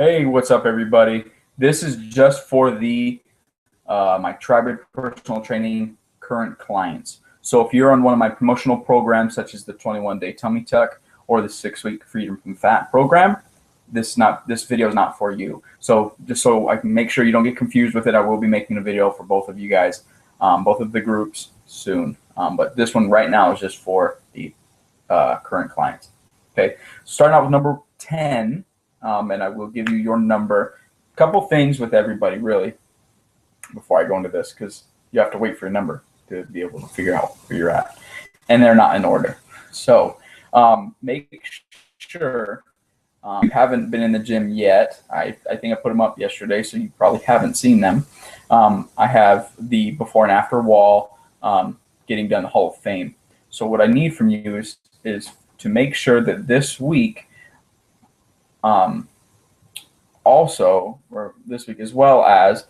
Hey, what's up, everybody? This is just for the my Tribrid personal training current clients. So if you're on one of my promotional programs, such as the 21-day tummy tuck or the 6-week freedom from fat program, this video is not for you. So just so I can make sure you don't get confused with it, I will be making a video for both of you guys, both of the groups soon. But this one right now is just for the current clients. Okay, starting out with number 10. And I will give you your number. A couple things with everybody, really, before I go into this, because you have to wait for your number to be able to figure out where you're at. And they're not in order. So make sure you haven't been in the gym yet. I think I put them up yesterday, so you probably haven't seen them. I have the before and after wall getting done the Hall of Fame. So what I need from you is to make sure that this week, also, or this week, as well as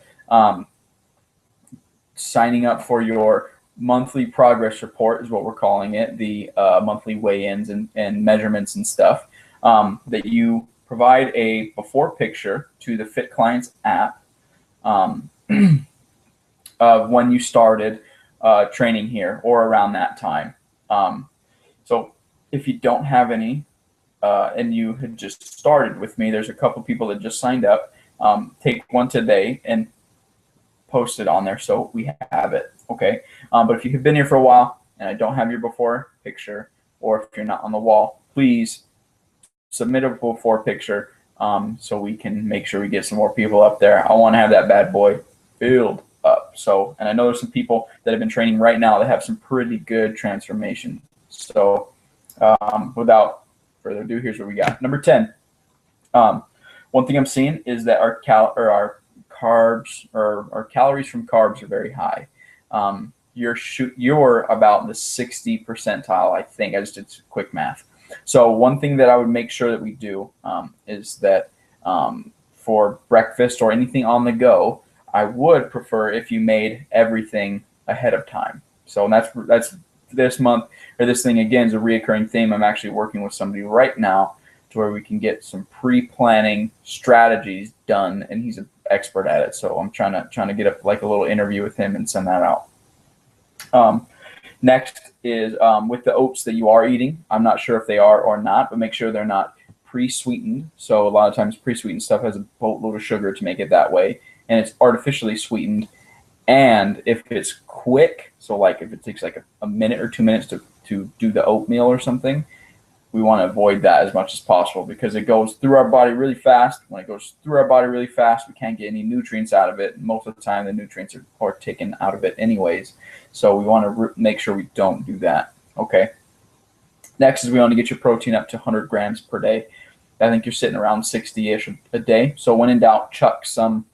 signing up for your monthly progress report is what we're calling it, the monthly weigh-ins and measurements and stuff, that you provide a before picture to the Fit Clients app of when you started training here or around that time. So if you don't have any, and you had just started with me, there's a couple people that just signed up. Take one today and post it on there so we have it, okay? But if you've been here for a while and I don't have your before picture, or if you're not on the wall, please submit a before picture so we can make sure we get some more people up there. I want to have that bad boy filled up. So, and I know there's some people that have been training right now that have some pretty good transformation. So without further ado, here's what we got. Number 10. One thing I'm seeing is that our carbs or our calories from carbs are very high. You're about the 60 percentile, I think. I just did quick math. So one thing that I would make sure that we do is that for breakfast or anything on the go, I would prefer if you made everything ahead of time. So that's this month, or this thing again is a reoccurring theme. I'm actually working with somebody right now to where we can get some pre-planning strategies done, and he's an expert at it. So I'm trying to get a little interview with him and send that out. Next is with the oats that you are eating. I'm not sure if they are or not, but make sure they're not pre-sweetened. So a lot of times pre-sweetened stuff has a boatload of sugar to make it that way, and it's artificially sweetened. And if it's quick, so like if it takes like a minute or 2 minutes to do the oatmeal or something, we want to avoid that as much as possible because it goes through our body really fast. When it goes through our body really fast, we can't get any nutrients out of it. Most of the time, the nutrients are taken out of it anyways. So we want to make sure we don't do that. Okay. Next is we want to get your protein up to 100 grams per day. I think you're sitting around 60-ish a day. So when in doubt, chuck some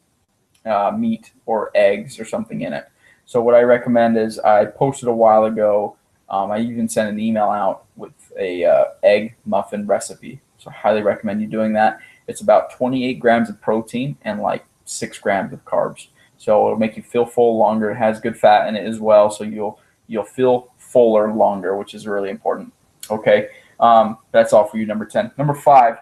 meat or eggs or something in it. So what I recommend is I posted a while ago. I even sent an email out with a egg muffin recipe. So I highly recommend you doing that. It's about 28 grams of protein and like 6 grams of carbs. So it'll make you feel full longer. It has good fat in it as well, so you'll feel fuller longer, which is really important. Okay, that's all for you. Number 10. Number 5.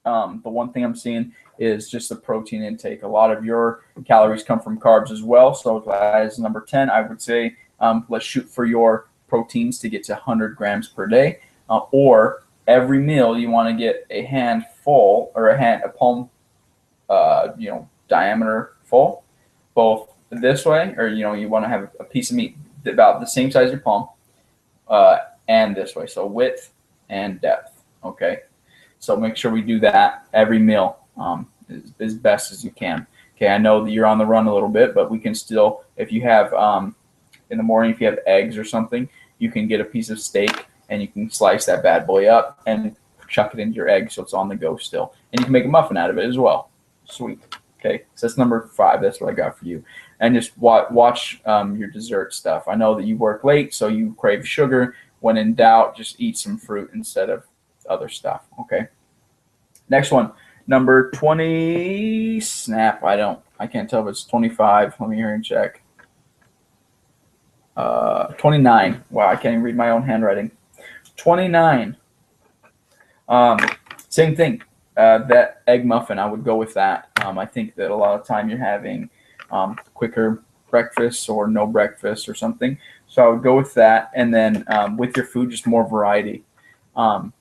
The one thing I'm seeing is just the protein intake. A lot of your calories come from carbs as well. So as number 10, I would say let's shoot for your proteins to get to 100 grams per day, or every meal you want to get a handful or a palm, diameter full, both this way, or you want to have a piece of meat about the same size as your palm, and this way, so width and depth. Okay, so make sure we do that every meal as best as you can. Okay, I know that you're on the run a little bit, but we can still, if you have in the morning, if you have eggs or something, you can get a piece of steak and you can slice that bad boy up and chuck it into your egg so it's on the go still. And you can make a muffin out of it as well. Sweet. Okay, so that's number 5. That's what I got for you. And just watch your dessert stuff. I know that you work late, so you crave sugar. When in doubt, just eat some fruit instead of other stuff. Okay. Next one, number 20. Snap. I can't tell if it's 25. Let me hear and check. 29. Wow, I can't even read my own handwriting. 29. Same thing. that egg muffin, I would go with that. I think that a lot of time you're having quicker breakfast or no breakfast or something. So I would go with that. And then with your food, just more variety. Um,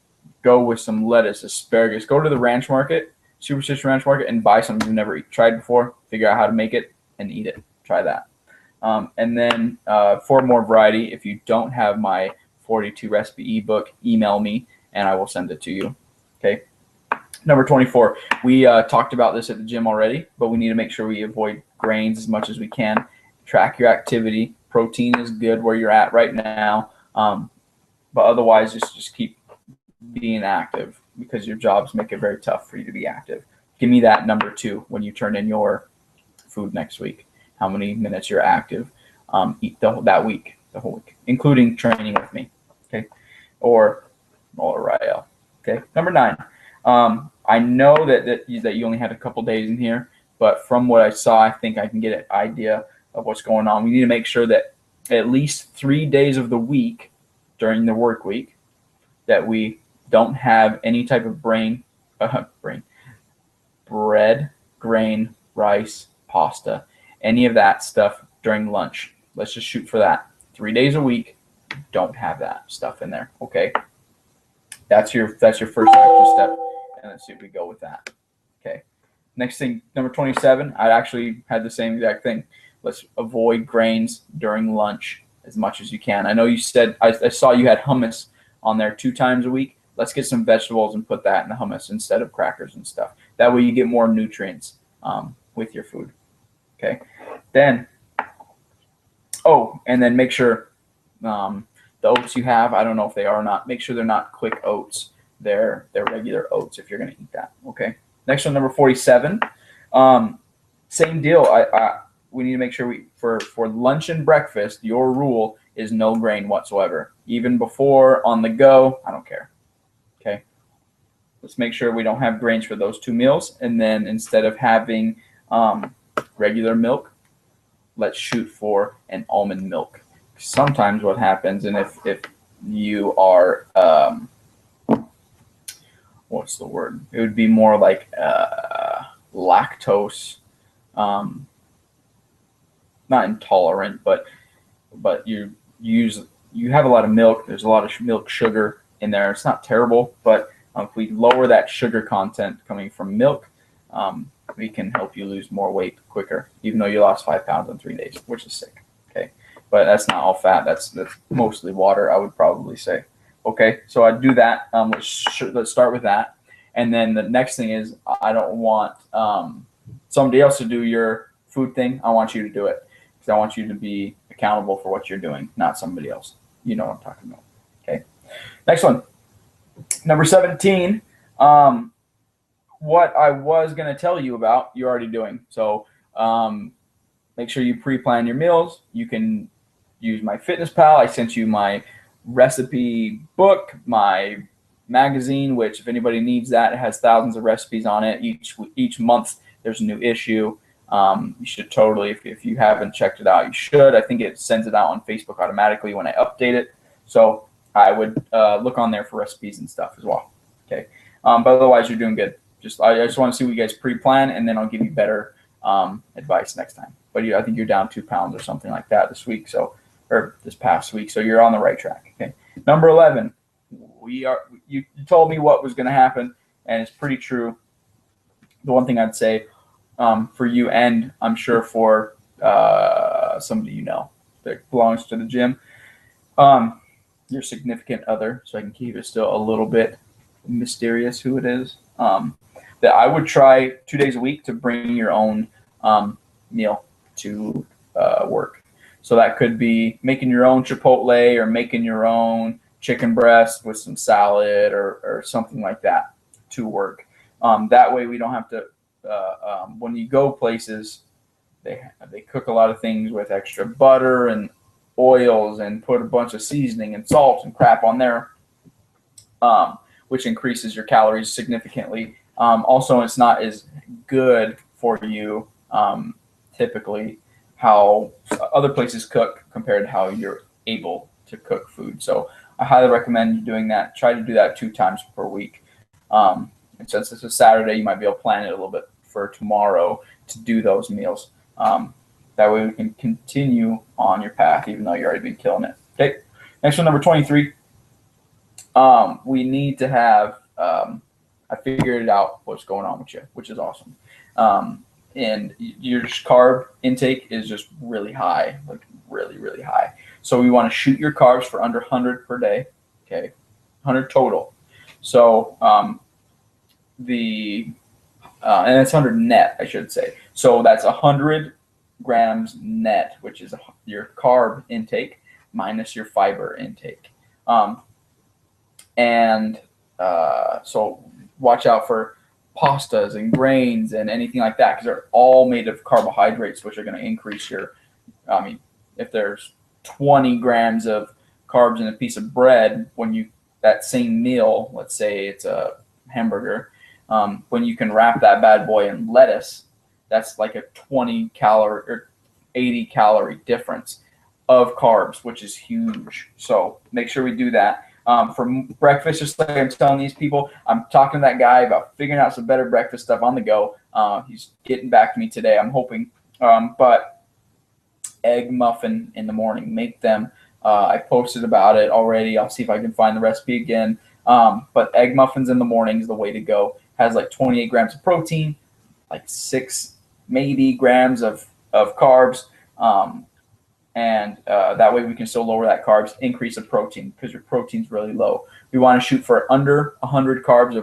Go with some lettuce, asparagus. Go to the ranch market, Superstition Ranch Market, and buy something you've never tried before. Figure out how to make it and eat it. Try that. And then for more variety, if you don't have my 42 recipe ebook, email me and I will send it to you. Okay. Number 24, we talked about this at the gym already, but we need to make sure we avoid grains as much as we can. Track your activity. Protein is good where you're at right now, but otherwise just keep being active because your jobs make it very tough for you to be active. Give me that number 2 when you turn in your food next week. How many minutes you're active that week, the whole week, including training with me, okay, or Rael. Okay, number 9. I know that you only had a couple days in here, but from what I saw, I think I can get an idea of what's going on. We need to make sure that at least 3 days of the week during the work week that we don't have any type of bread, grain, rice, pasta, any of that stuff during lunch. Let's just shoot for that. 3 days a week, don't have that stuff in there. Okay, that's your first action step, and let's see if we go with that. Okay, next thing, number 27. I actually had the same exact thing. Let's avoid grains during lunch as much as you can. I know you said I saw you had hummus on there 2 times a week. Let's get some vegetables and put that in the hummus instead of crackers and stuff. That way you get more nutrients with your food. Okay. Then, and then make sure the oats you have, I don't know if they are or not, make sure they're not quick oats. They're regular oats if you're going to eat that. Okay. Next one, number 47. Same deal. We need to make sure for lunch and breakfast, your rule is no grain whatsoever. Even before, on the go, I don't care. Okay. Let's make sure we don't have grains for those 2 meals. And then instead of having regular milk, let's shoot for an almond milk. Sometimes what happens, and if you are, what's the word? It would be more like lactose, not intolerant, but you have a lot of milk. There's a lot of milk sugar in there. It's not terrible, but if we lower that sugar content coming from milk, we can help you lose more weight quicker, even though you lost 5 pounds in 3 days, which is sick. Okay, but that's not all fat. That's mostly water, I would probably say. Okay, so I do that. Let's start with that, and then the next thing is I don't want somebody else to do your food thing. I want you to do it because I want you to be accountable for what you're doing, not somebody else. You know what I'm talking about. Okay, next one, number 17. What I was going to tell you about, you're already doing. So make sure you pre-plan your meals. You can use my FitnessPal. I sent you my recipe book, my magazine, which if anybody needs that, it has thousands of recipes on it. Each month there's a new issue. You should totally, if you haven't checked it out, you should. I think it sends it out on Facebook automatically when I update it. So I would look on there for recipes and stuff as well. Okay, but otherwise you're doing good. I just want to see what you guys pre-plan, and then I'll give you better advice next time. But I think you're down 2 pounds or something like that this week, or this past week. So you're on the right track. Okay. Number 11. You told me what was going to happen, and it's pretty true. The one thing I'd say for you, and I'm sure for somebody you know that belongs to the gym, your significant other, so I can keep it still a little bit mysterious who it is. That I would try 2 days a week to bring your own meal to work. So that could be making your own Chipotle or making your own chicken breast with some salad or something like that to work. That way we don't have to, when you go places, they cook a lot of things with extra butter and oils and put a bunch of seasoning and salt and crap on there, which increases your calories significantly. Also, it's not as good for you typically how other places cook compared to how you're able to cook food. So I highly recommend you doing that. Try to do that 2 times per week. And And since this is Saturday, you might be able to plan it a little bit for tomorrow to do those meals. That way we can continue on your path, even though you've already been killing it. Okay. Next one, number 23. We need to have, I figured it out what's going on with you, which is awesome. And your carb intake is just really high, like really, really high. So we want to shoot your carbs for under 100 per day. Okay. 100 total. So, and it's 100 net, I should say. So that's 100 grams net, which is your carb intake minus your fiber intake. So watch out for pastas and grains and anything like that, because they're all made of carbohydrates, which are going to increase your, if there's 20 grams of carbs in a piece of bread, that same meal, let's say it's a hamburger, when you can wrap that bad boy in lettuce, that's like a 20 calorie or 80 calorie difference of carbs, which is huge. So make sure we do that. For breakfast, just like I'm telling these people, I'm talking to that guy about figuring out some better breakfast stuff on the go. He's getting back to me today, I'm hoping. But egg muffin in the morning, make them. I posted about it already. I'll see if I can find the recipe again. But egg muffins in the morning is the way to go. Has like 28 grams of protein, like 6 maybe grams of carbs. And that way we can still lower that carbs, increase the protein, because your protein's really low. We want to shoot for under 100 carbs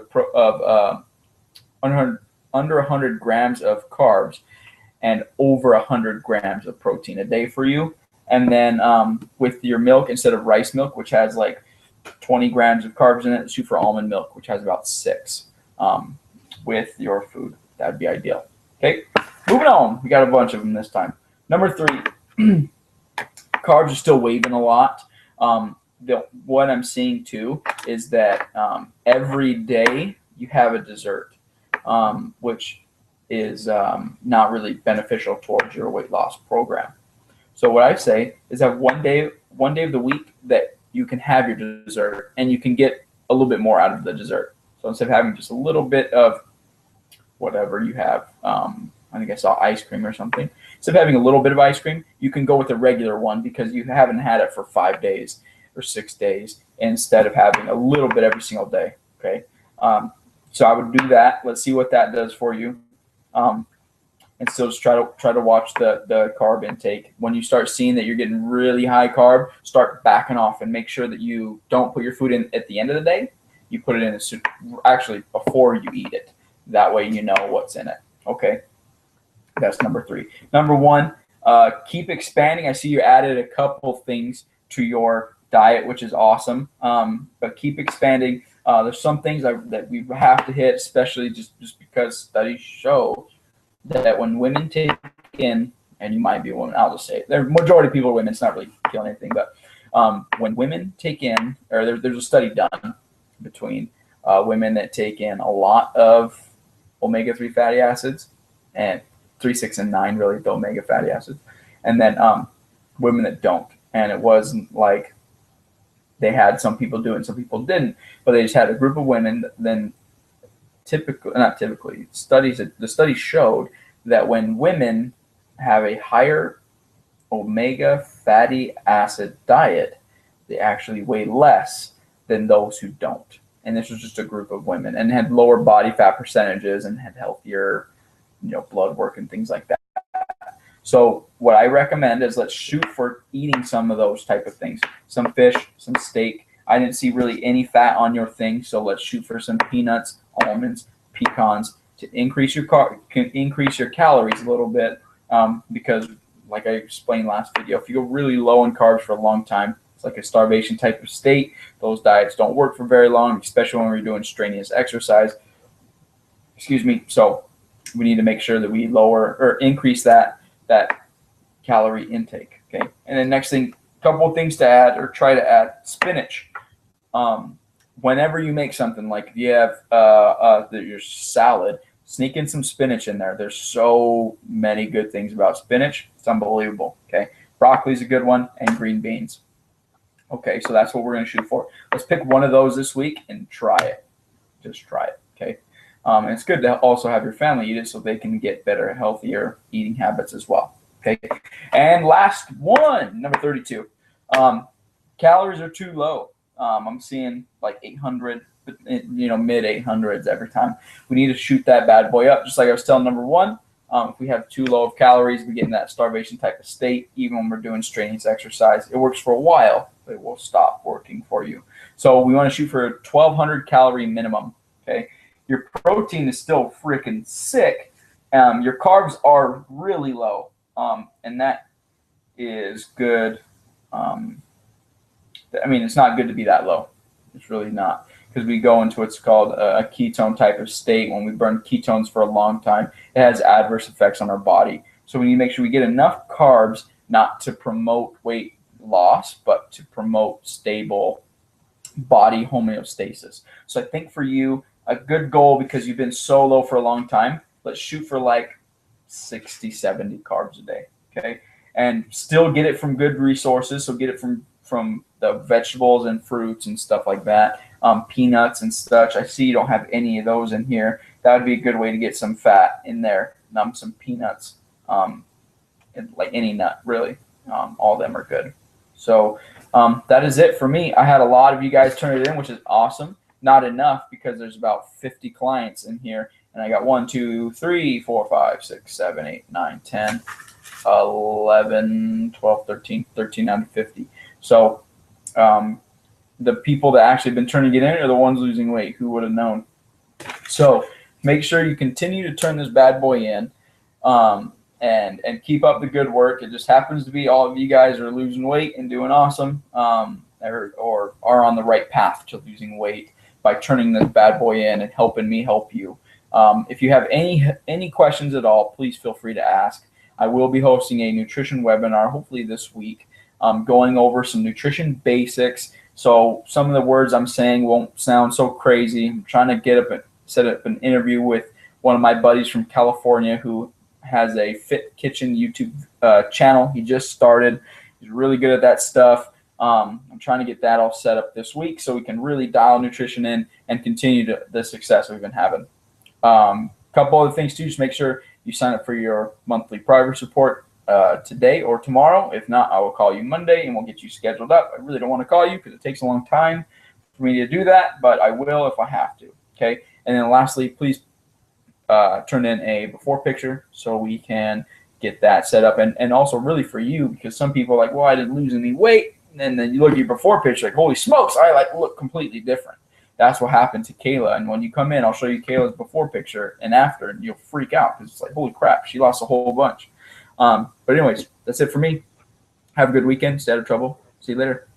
under 100 grams of carbs and over 100 grams of protein a day for you. And then with your milk, instead of rice milk, which has like 20 grams of carbs in it, shoot for almond milk, which has about 6 with your food. That'd be ideal. Okay, moving on. We got a bunch of them this time. Number 3. Carbs are still waving a lot. What I'm seeing too is that every day you have a dessert, which is not really beneficial towards your weight loss program. So what I say is have one day of the week that you can have your dessert, and you can get a little bit more out of the dessert. So instead of having just a little bit of whatever you have, I think I saw ice cream or something. Instead of having a little bit of ice cream, you can go with a regular one because you haven't had it for 5 days or 6 days, instead of having a little bit every single day. Okay. So I would do that. Let's see what that does for you. And still just try to watch the carb intake. When you start seeing that you're getting really high carb, start backing off and make sure that you don't put your food in at the end of the day. You put it in actually before you eat it. That way you know what's in it. Okay. That's number 3. Number 1, keep expanding. I see you added a couple things to your diet, which is awesome. But keep expanding. There's some things that we have to hit, especially just because studies show that when women take in, and you might be a woman, I'll just say it, the majority of people are women. It's not really killing anything, but when women take in, or there's a study done between women that take in a lot of omega-3 fatty acids, and 3, 6, and 9, really, the omega fatty acids, and then women that don't. And it wasn't like they had some people do it and some people didn't, but they just had a group of women. Then the studies showed that when women have a higher omega fatty acid diet, they actually weigh less than those who don't. And this was just a group of women, and had lower body fat percentages and had healthier blood work and things like that. So what I recommend is let's shoot for eating some of those type of things. Some fish, some steak. I didn't see really any fat on your thing, so let's shoot for some peanuts, almonds, pecans to increase your calories a little bit, because like I explained last video, if you go really low in carbs for a long time, it's like a starvation type of state. Those diets don't work for very long, especially when we're doing strenuous exercise. So we need to make sure that we lower or increase that calorie intake. Okay. And then next thing, a couple of things to add, or try to add: spinach. Whenever you make something, like if you have your salad, sneak in some spinach in there. There's so many good things about spinach. It's unbelievable. Okay. Broccoli is a good one, and green beans. Okay. So that's what we're going to shoot for. Let's pick one of those this week and try it. Just try it. Okay. And it's good to also have your family eat it so they can get better, healthier eating habits as well. Okay. And last one, number 32. Calories are too low. I'm seeing like 800, mid 800s every time. We need to shoot that bad boy up. Just like I was telling number one, if we have too low of calories, we get in that starvation type of state. Even when we're doing strenuous exercise, it works for a while, but it will stop working for you. So we want to shoot for a 1,200 calorie minimum. Okay, your protein is still freaking sick. Your carbs are really low, and that is good. It's not good to be that low. It's really not, because we go into what's called a ketone type of state. When we burn ketones for a long time, it has adverse effects on our body. So we need to make sure we get enough carbs, not to promote weight loss, but to promote stable body homeostasis. So I think for you, a good goal, because you've been so low for a long time, let's shoot for like 60, 70 carbs a day, okay? And still get it from good resources. So get it from the vegetables and fruits and stuff like that, peanuts and such. I see you don't have any of those in here. That would be a good way to get some fat in there. Some peanuts, like any nut, really. All of them are good. So that is it for me. I had a lot of you guys turn it in, which is awesome. Not enough, because there's about 50 clients in here, and I got 1, 2, 3, 4, 5, 6, 7, 8, 9, 10, 11, 12, 13 out of 50. So the people that actually have been turning it in are the ones losing weight. Who would have known? So make sure you continue to turn this bad boy in, and keep up the good work. It just happens to be all of you guys are losing weight and doing awesome, or are on the right path to losing weight by turning this bad boy in and helping me help you. If you have any questions at all, please feel free to ask. I will be hosting a nutrition webinar, hopefully this week, going over some nutrition basics. So some of the words I'm saying won't sound so crazy. I'm trying to set up an interview with one of my buddies from California who has a Fit Kitchen YouTube channel. He just started. He's really good at that stuff. I'm trying to get that all set up this week so we can really dial nutrition in and continue the success we've been having. Couple other things too, just make sure you sign up for your monthly progress report today or tomorrow. If not, I will call you Monday and we'll get you scheduled up. I really don't want to call you because it takes a long time for me to do that, but I will if I have to. Okay. And then lastly, please turn in a before picture so we can get that set up. And also really for you, because some people are like, well, I didn't lose any weight. And then you look at your before picture, like, holy smokes, I look completely different. That's what happened to Kayla. And when you come in, I'll show you Kayla's before picture and after, and you'll freak out because it's like, holy crap, she lost a whole bunch. But anyways, that's it for me. Have a good weekend. Stay out of trouble. See you later.